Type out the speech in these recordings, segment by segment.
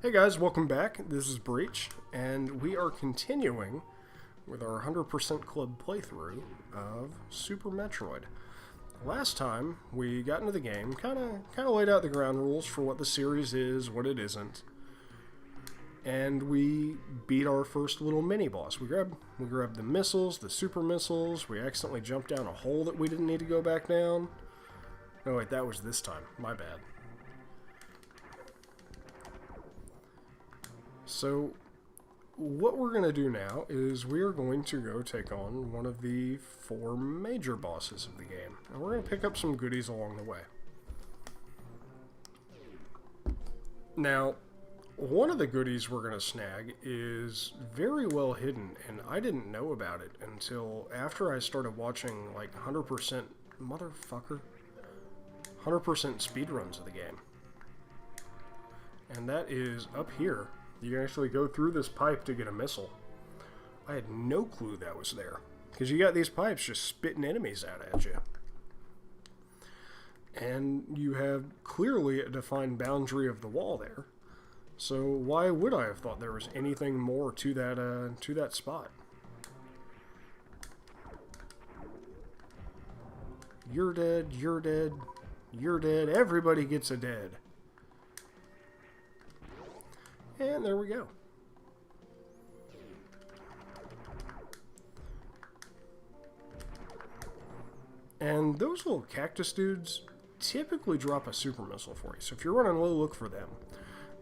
Hey guys, welcome back. This is Breach, and we are continuing with our 100% Club playthrough of Super Metroid. Last time, we got into the game, kind of laid out the ground rules for what the series is, what it isn't, and we beat our first little mini-boss. We grabbed the missiles, the super missiles, we accidentally jumped down a hole that we didn't need to go back down. Oh wait, that was this time. My bad. So, what we're going to do now is we are going to go take on one of the 4 major bosses of the game. And we're going to pick up some goodies along the way. Now, one of the goodies we're going to snag is very well hidden, and I didn't know about it until after I started watching like 100% motherfucker 100% speedruns of the game. And that is up here. You can actually go through this pipe to get a missile. I had no clue that was there. Because you got these pipes just spitting enemies out at you. And you have clearly a defined boundary of the wall there. So why would I have thought there was anything more to that spot? You're dead, you're dead, you're dead, everybody gets a dead. And there we go. And those little cactus dudes typically drop a super missile for you. So if you're running low, look for them.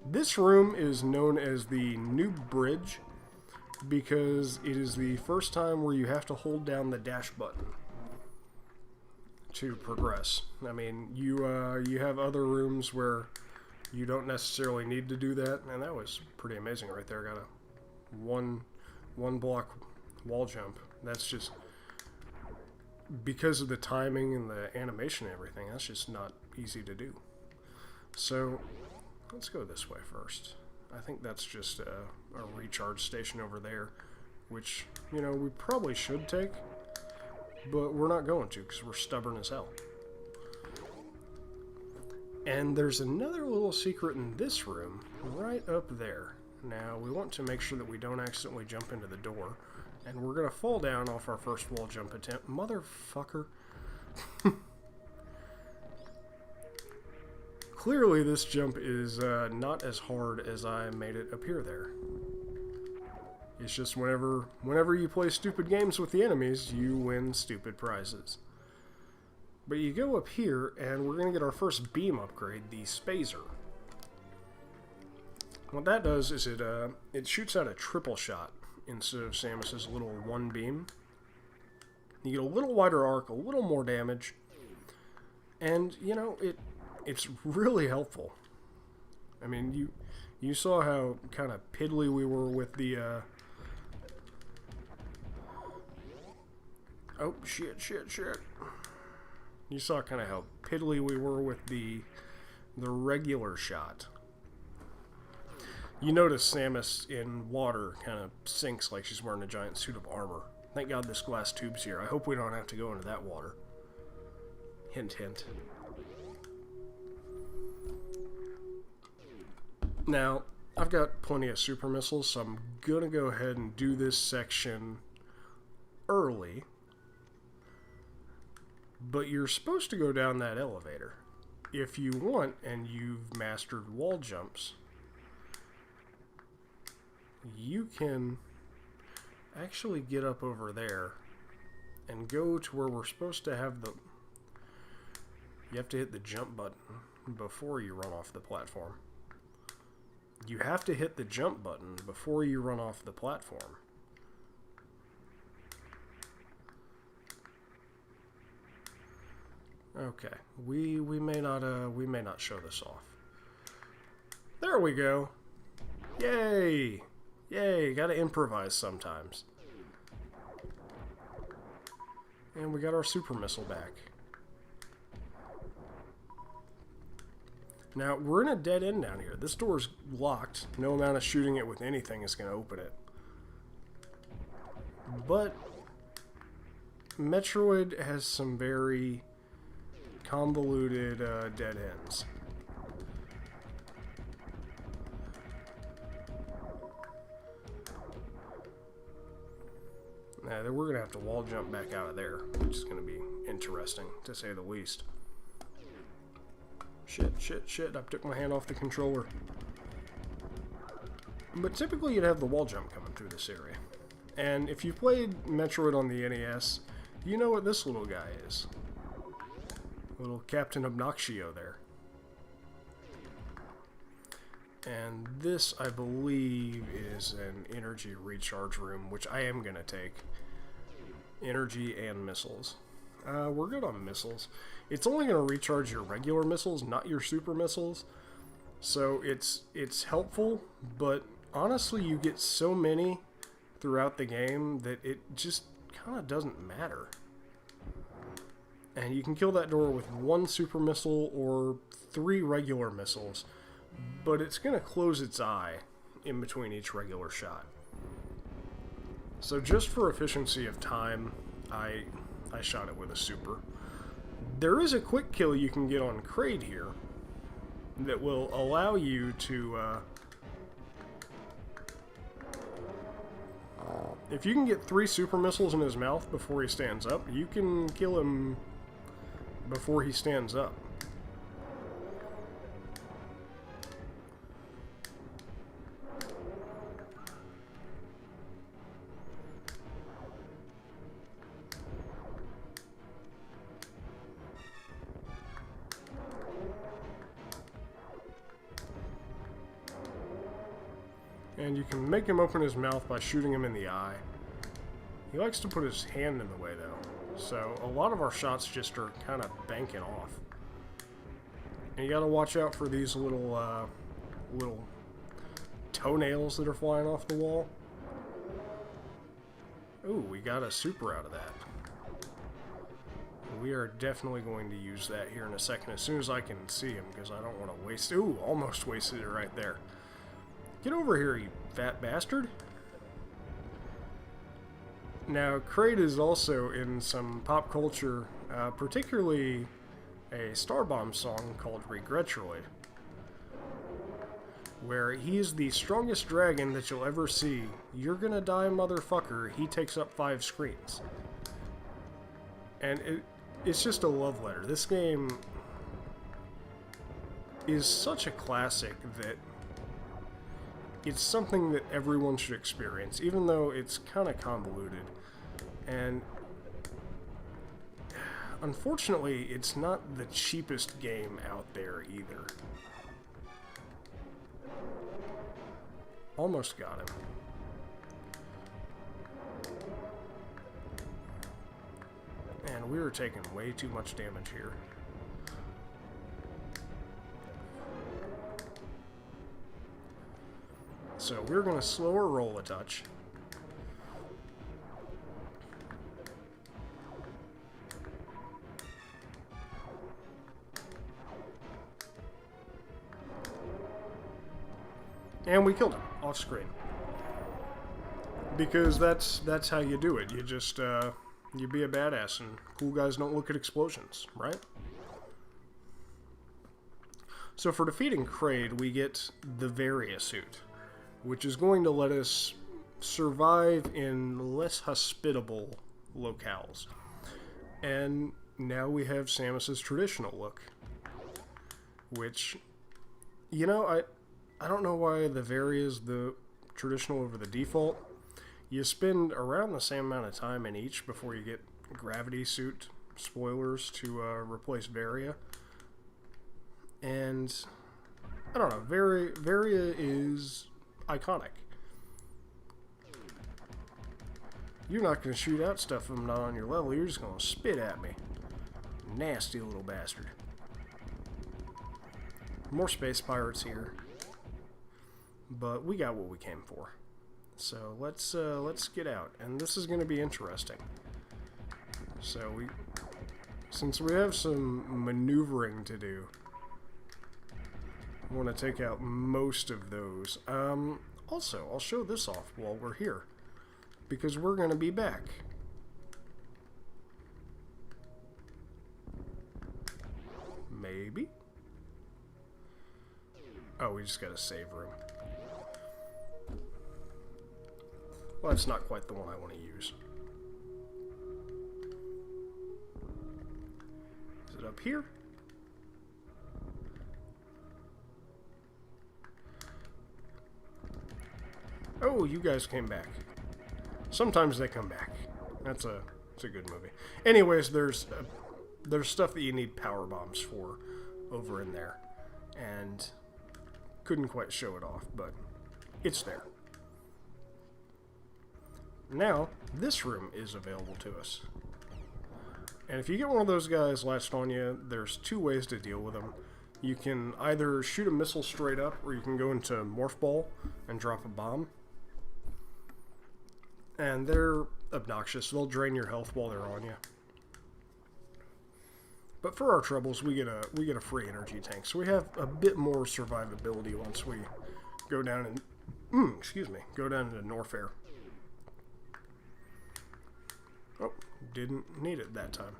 This room is known as the Noob Bridge because it is the first time where you have to hold down the dash button to progress. I mean, you have other rooms where you don't necessarily need to do that, and that was pretty amazing right there. Got a one block wall jump. That's just because of the timing and the animation and everything. That's just not easy to do. So let's go this way first. I think that's just a recharge station over there, which we probably should take, but we're not going to because we're stubborn as hell. And there's another little secret in this room, right up there. Now, we want to make sure that we don't accidentally jump into the door. And we're going to fall down off our first wall jump attempt. Motherfucker. Clearly, this jump is not as hard as I made it appear there. It's just whenever you play stupid games with the enemies, you win stupid prizes. But you go up here, and we're going to get our first beam upgrade, the Spazer. What that does is it shoots out a triple shot instead of Samus's little one beam. You get a little wider arc, a little more damage, and it's really helpful. I mean, you saw how kind of piddly we were with the oh shit. You saw kind of how piddly we were with the regular shot. You notice Samus in water kind of sinks like she's wearing a giant suit of armor. Thank God this glass tube's here. I hope we don't have to go into that water. Hint, hint. Now, I've got plenty of super missiles, so I'm going to go ahead and do this section early. But you're supposed to go down that elevator. If you want, and you've mastered wall jumps, you can actually get up over there and go to where we're supposed to have the... You have to hit the jump button before you run off the platform. You have to hit the jump button before you run off the platform. Okay, we may not show this off. There we go. Yay! Yay, gotta improvise sometimes. And we got our super missile back. Now, we're in a dead end down here. This door's locked. No amount of shooting it with anything is going to open it. But Metroid has some very convoluted dead ends. Now, we're going to have to wall jump back out of there, which is going to be interesting, to say the least. Shit, shit, shit. I took my hand off the controller. But typically you'd have the wall jump coming through this area. And if you've played Metroid on the NES, you know what this little guy is. Little Captain Obnoxio there. And this, I believe, is an energy recharge room, which I am going to take. Energy and missiles. We're good on missiles. It's only going to recharge your regular missiles, not your super missiles. So it's helpful, but honestly you get so many throughout the game that it just kind of doesn't matter. And you can kill that door with 1 super missile or 3 regular missiles, but it's going to close its eye in between each regular shot. So just for efficiency of time, I shot it with a super. There is a quick kill you can get on Kraid here that will allow you to, if you can get 3 super missiles in his mouth before he stands up, you can kill him before he stands up. And you can make him open his mouth by shooting him in the eye. He likes to put his hand in the way, though. So a lot of our shots just are kind of banking off. And you gotta watch out for these little toenails that are flying off the wall. Ooh, we got a super out of that. We are definitely going to use that here in a second, as soon as I can see him, because I don't want to waste... Ooh, almost wasted it right there. Get over here, you fat bastard. Now, Kraid is also in some pop culture, particularly a Starbomb song called Regretstroid, where he's the strongest dragon that you'll ever see. You're gonna die, motherfucker. He takes up 5 screens. And it's just a love letter. This game is such a classic that it's something that everyone should experience, even though it's kind of convoluted. And unfortunately, it's not the cheapest game out there either. Almost got him. And we were taking way too much damage here. So we're going to slow our roll a touch. And we killed him off screen. Because that's how you do it. You just you be a badass, and cool guys don't look at explosions, right? So for defeating Kraid, we get the Varia Suit, which is going to let us survive in less hospitable locales. And now we have Samus's traditional look, which, you know, I don't know why the Varia is the traditional over the default. You spend around the same amount of time in each before you get Gravity Suit spoilers to replace Varia. And I don't know, Varia is iconic. You're not going to shoot out stuff if I'm not on your level. You're just going to spit at me. Nasty little bastard. More space pirates here. But we got what we came for. So let's get out. And this is going to be interesting. So since we have some maneuvering to do, I want to take out most of those. Also, I'll show this off while we're here, because we're going to be back. Maybe? Oh, we just got a save room. Well, that's not quite the one I want to use. Is it up here? Oh, you guys came back. Sometimes they come back. It's a good movie. Anyways, there's stuff that you need power bombs for over in there, and couldn't quite show it off, but it's there. Now, this room is available to us. And if you get one of those guys latched on you, there's two ways to deal with them. You can either shoot a missile straight up, or you can go into Morph Ball and drop a bomb. And they're obnoxious. They'll drain your health while they're on you. But for our troubles, we get a free energy tank, so we have a bit more survivability once we go down and go down into Norfair. Oh, didn't need it that time.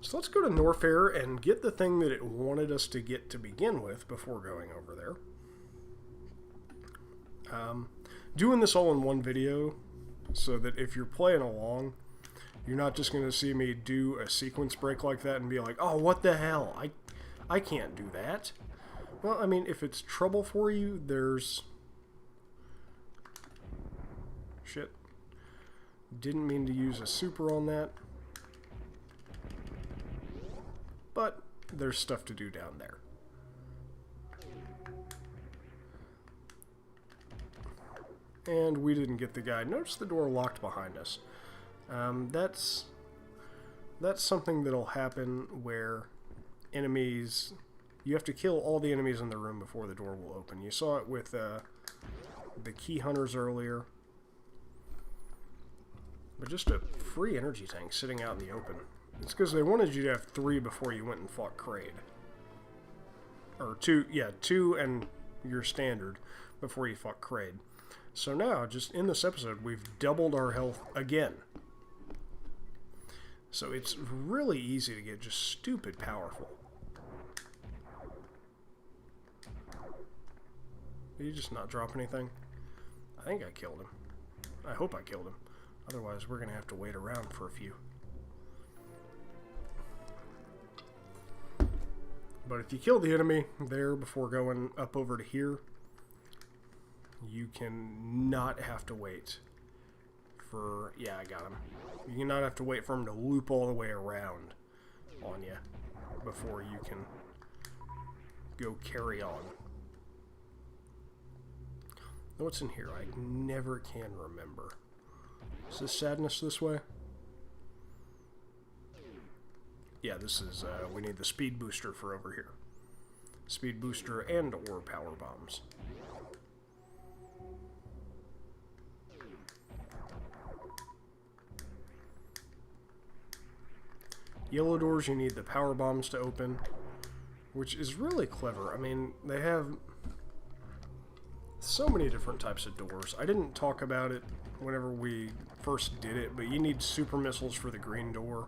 So let's go to Norfair and get the thing that it wanted us to get to begin with before going over there. Doing this all in one video so that if you're playing along, you're not just going to see me do a sequence break like that and be like, oh, what the hell? I can't do that. Well, I mean, if it's trouble for you, there's... Shit. Didn't mean to use a super on that. But there's stuff to do down there. And we didn't get the guy. Notice the door locked behind us. That's something that'll happen where enemies... You have to kill all the enemies in the room before the door will open. You saw it with the key hunters earlier. But just a free energy tank sitting out in the open. It's because they wanted you to have 3 before you went and fought Kraid. Or 2, yeah, 2 and your standard before you fought Kraid. So now, just in this episode, we've doubled our health again. So it's really easy to get just stupid powerful. Did he just not drop anything? I think I killed him. I hope I killed him. Otherwise, we're going to have to wait around for a few. But if you kill the enemy there before going up over to here, you can not have to wait for... Yeah, I got him. You cannot have to wait for him to loop all the way around on you before you can go carry on. What's in here? I never can remember. Is this sadness this way? Yeah, this is... we need the speed booster for over here. Speed booster and or power bombs. Yellow doors, you need the power bombs to open, which is really clever. I mean, they have so many different types of doors. I didn't talk about it whenever we first did it, but you need super missiles for the green door.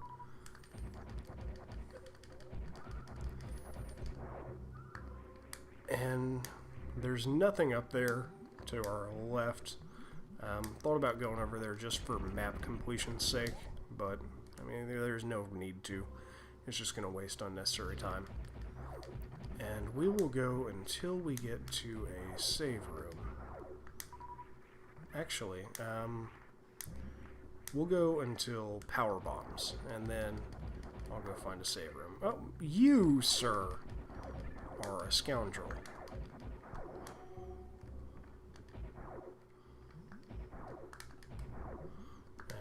And there's nothing up there to our left. Thought about going over there just for map completion's sake, but I mean, there's no need to. It's just going to waste unnecessary time. And we will go until we get to a save room. Actually, we'll go until power bombs, and then I'll go find a save room. Oh, you, sir, are a scoundrel.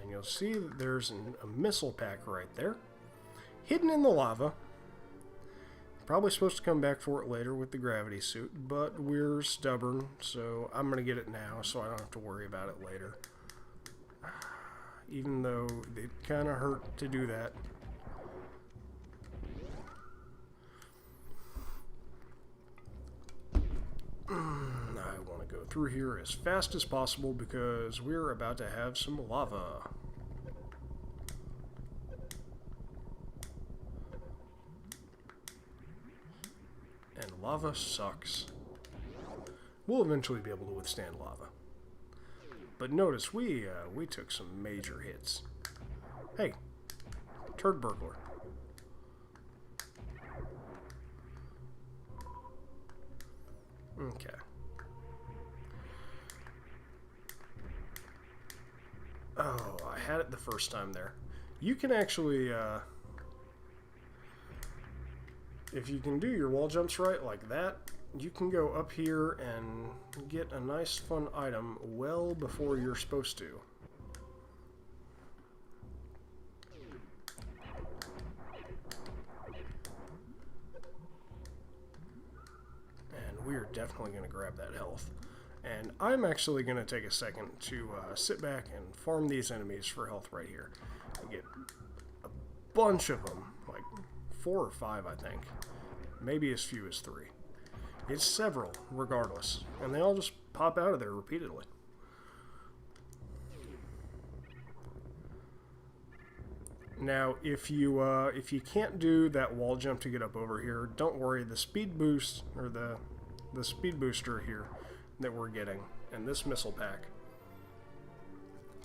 And you'll see that there's a missile pack right there, hidden in the lava. Probably supposed to come back for it later with the gravity suit, but we're stubborn, so I'm going to get it now so I don't have to worry about it later. Even though it kind of hurt to do that. I want to go through here as fast as possible because we're about to have some lava. And lava sucks. We'll eventually be able to withstand lava. But notice we took some major hits. Hey, turd burglar. Okay. Oh, I had it the first time there. You can actually, if you can do your wall jumps right like that, you can go up here and get a nice fun item well before you're supposed to. And we're definitely going to grab that health. And I'm actually going to take a second to sit back and farm these enemies for health right here. I get a bunch of them, like 4 or 5 I think. Maybe as few as 3. It's several, regardless. And they all just pop out of there repeatedly. Now, if you can't do that wall jump to get up over here, don't worry. The speed boost, or the speed booster here that we're getting, and this missile pack.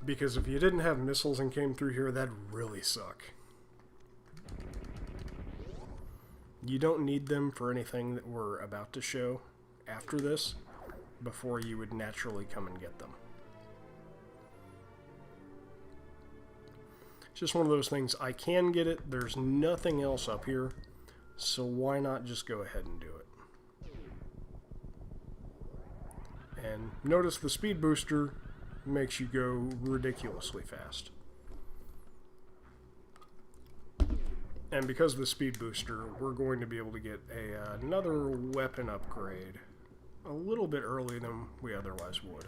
Because if you didn't have missiles and came through here, that'd really suck. You don't need them for anything that we're about to show after this, before you would naturally come and get them. It's just one of those things. I can get it. There's nothing else up here, so why not just go ahead and do it? And notice the speed booster makes you go ridiculously fast. And because of the speed booster, we're going to be able to get another weapon upgrade a little bit earlier than we otherwise would.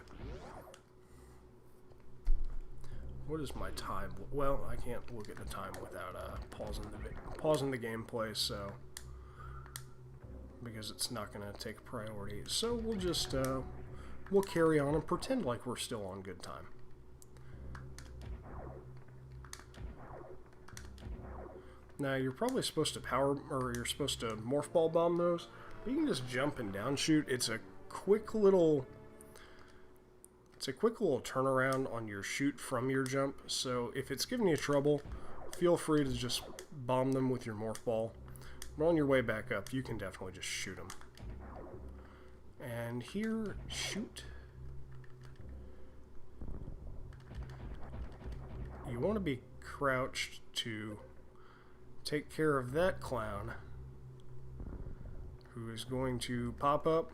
What is my time? Well, I can't look at the time without pausing the gameplay, so because it's not going to take priority. So we'll just we'll carry on and pretend like we're still on good time. Now, you're probably supposed to you're supposed to morph ball bomb those, but you can just jump and down shoot. It's a quick little turnaround on your shoot from your jump, so if it's giving you trouble, feel free to just bomb them with your morph ball. But on your way back up, you can definitely just shoot them. And here, shoot. You want to be crouched to take care of that clown, who is going to pop up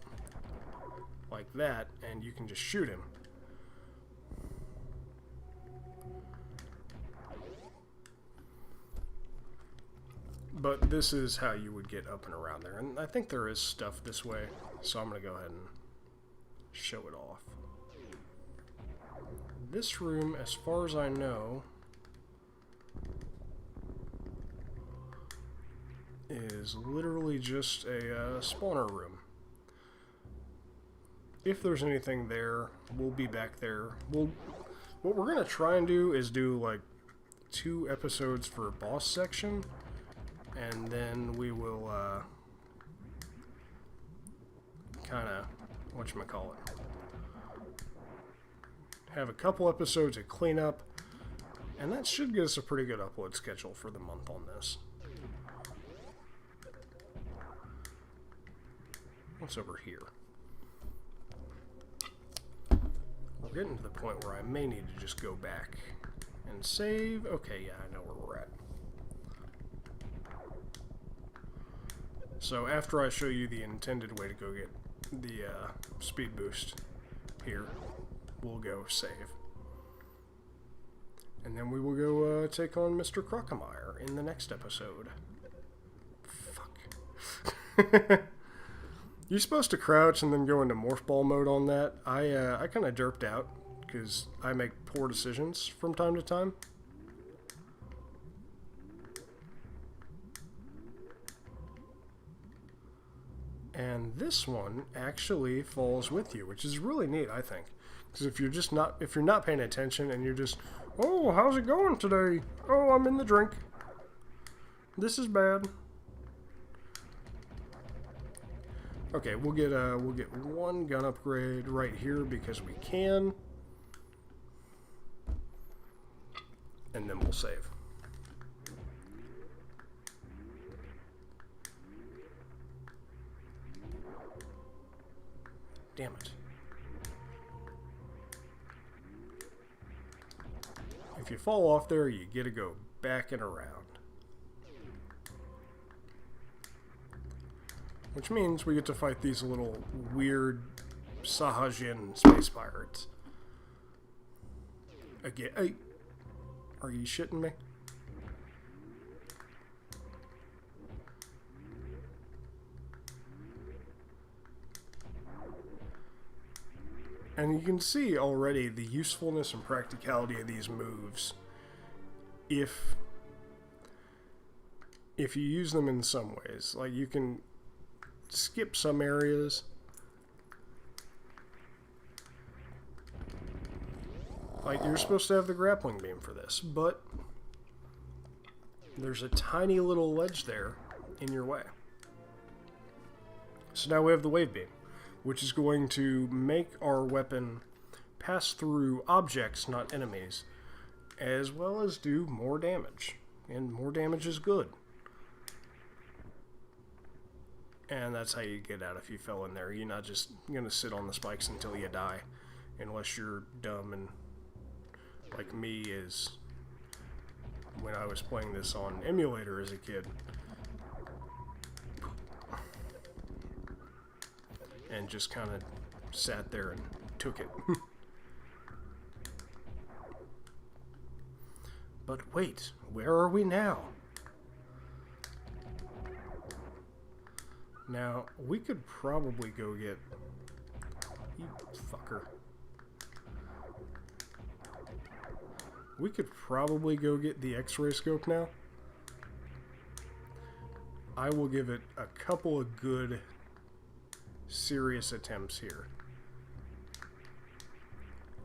like that, and you can just shoot him. But this is how you would get up and around there, and I think there is stuff this way, so I'm going to go ahead and show it off. This room, as far as I know, is literally just a spawner room. If there's anything there, we'll be back there. What we're going to try and do is do like 2 episodes for a boss section, and then we will kind of, whatchamacallit, have a couple episodes of cleanup, and that should get us a pretty good upload schedule for the month on this. What's over here? We're getting to the point where I may need to just go back and save. Okay, yeah, I know where we're at. So after I show you the intended way to go get the speed boost here, we'll go save. And then we will go take on Mr. Crocomire in the next episode. Fuck. You're supposed to crouch and then go into morph ball mode on that. I kind of derped out because I make poor decisions from time to time. And this one actually falls with you, which is really neat, I think. Because if you're not paying attention and you're just, oh, how's it going today? Oh, I'm in the drink. This is bad. Okay, we'll get 1 gun upgrade right here because we can, and then we'll save. damn it. If you fall off there, you get to go back and around. Which means we get to fight these little weird Sahajian space pirates. Again, hey, are you shitting me? And you can see already the usefulness and practicality of these moves if you use them in some ways. Like, you can skip some areas. Like, you're supposed to have the grappling beam for this, but there's a tiny little ledge there in your way. So now we have the wave beam, which is going to make our weapon pass through objects, not enemies, as well as do more damage. And more damage is good. And that's how you get out if you fell in there. You're not just going to sit on the spikes until you die, unless you're dumb and like me is when I was playing this on emulator as a kid. And just kind of sat there and took it. But wait, where are we now? Now, we could probably go get... You fucker. We could probably go get the X-ray scope now. I will give it a couple of good, serious attempts here.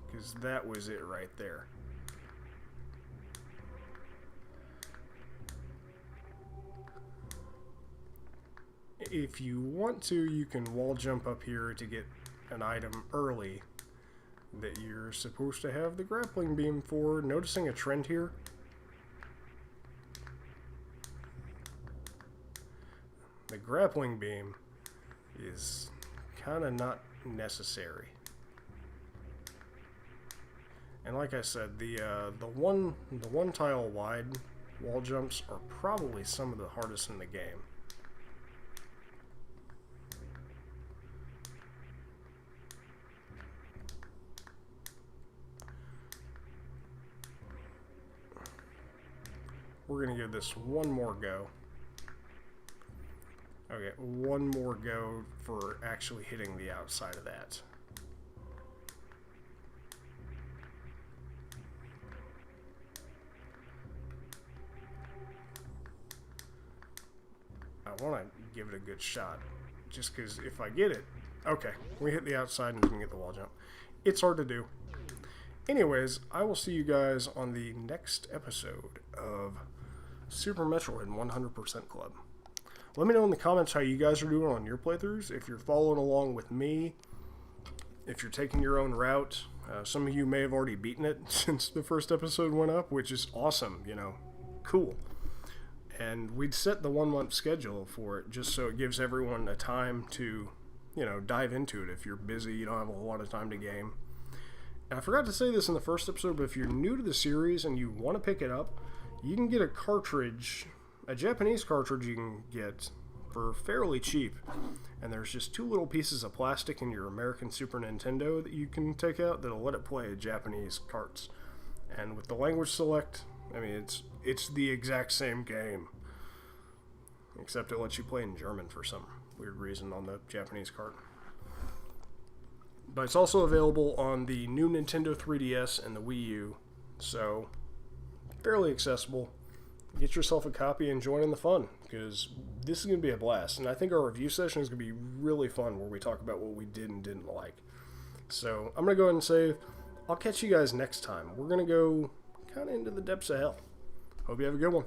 Because that was it right there. If you want to, you can wall jump up here to get an item early that you're supposed to have the grappling beam for. Noticing a trend here? The grappling beam is kind of not necessary. And like I said, the one tile wide wall jumps are probably some of the hardest in the game. We're going to give this one more go. Okay, one more go for actually hitting the outside of that. I want to give it a good shot, just because if I get it... Okay, we hit the outside and we can get the wall jump. It's hard to do. Anyways, I will see you guys on the next episode of Super Metroid 100% Club. Let me know in the comments how you guys are doing on your playthroughs, if you're following along with me, if you're taking your own route. Some of you may have already beaten it since the first episode went up, which is awesome, you know, cool. And we'd set the 1 month schedule for it just so it gives everyone a time to, you know, dive into it. If you're busy, you don't have a whole lot of time to game. And I forgot to say this in the first episode, but if you're new to the series and you want to pick it up, you can get a cartridge, a Japanese cartridge you can get for fairly cheap. And there's just 2 little pieces of plastic in your American Super Nintendo that you can take out that'll let it play Japanese carts. And with the language select, I mean, it's the exact same game. Except it lets you play in German for some weird reason on the Japanese cart. But it's also available on the new Nintendo 3DS and the Wii U. So, fairly accessible. Get yourself a copy and join in the fun, because this is going to be a blast. And I think our review session is going to be really fun, where we talk about what we did and didn't like. So, I'm going to go ahead and say, I'll catch you guys next time. We're going to go kind of into the depths of hell. Hope you have a good one.